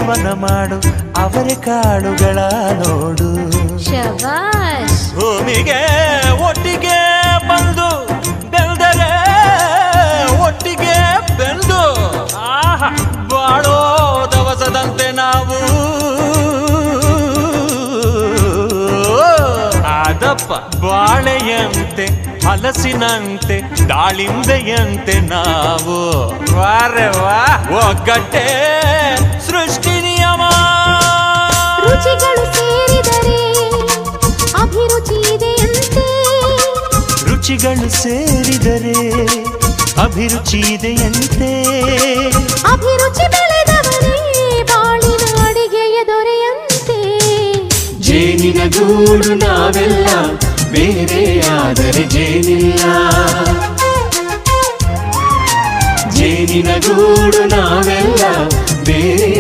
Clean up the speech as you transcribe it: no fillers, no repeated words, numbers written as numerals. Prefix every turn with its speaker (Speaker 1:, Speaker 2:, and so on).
Speaker 1: ಸೇವನ ಮಾಡು ಅವರೆ ಕಾಳುಗಳ ನೋಡು.
Speaker 2: ಶಬಾಷ್.
Speaker 1: ಭೂಮಿಗೆ ಒಟ್ಟಿಗೆ ಬಂದು ಬೆಳೆದರೆ ಒಟ್ಟಿಗೆ ಬೆಂದು ಬಾಳೋ ದವಸದಂತೆ ನಾವು ಆದಪ್ಪ. ಬಾಳೆಯಂತೆ ಹಲಸಿನಂತೆ ದಾಳಿಂಬೆಯಂತೆ ನಾವು ವಾರೆ ವಾ ಒಗ್ಗಟ್ಟೆ ಸೃಷ್ಟಿ ನಿಯಮ.
Speaker 2: ರುಚಿಗಳು ಸೇರಿದರೆ ಅಭಿರುಚಿ ಇದೆಯಂತೆ.
Speaker 1: ರುಚಿಗಳು ಸೇರಿದರೆ ಅಭಿರುಚಿ ಇದೆಯಂತೆ.
Speaker 2: ಅಭಿರುಚಿ ಬೆಳೆದವನೇ ಬಾಳಿನ ಅಡಿಗೆಯ ದೊರೆಯಂತೆ.
Speaker 3: ಜೇನಿನ ಗೂಡು ನಾವೆಲ್ಲ ಬೇರೆ ಆದರೆ ಜೇನಿಲ್ಲ. ಜೇನಿನ ಗೂಡು ನಾವೆಲ್ಲ ಬೇರೆ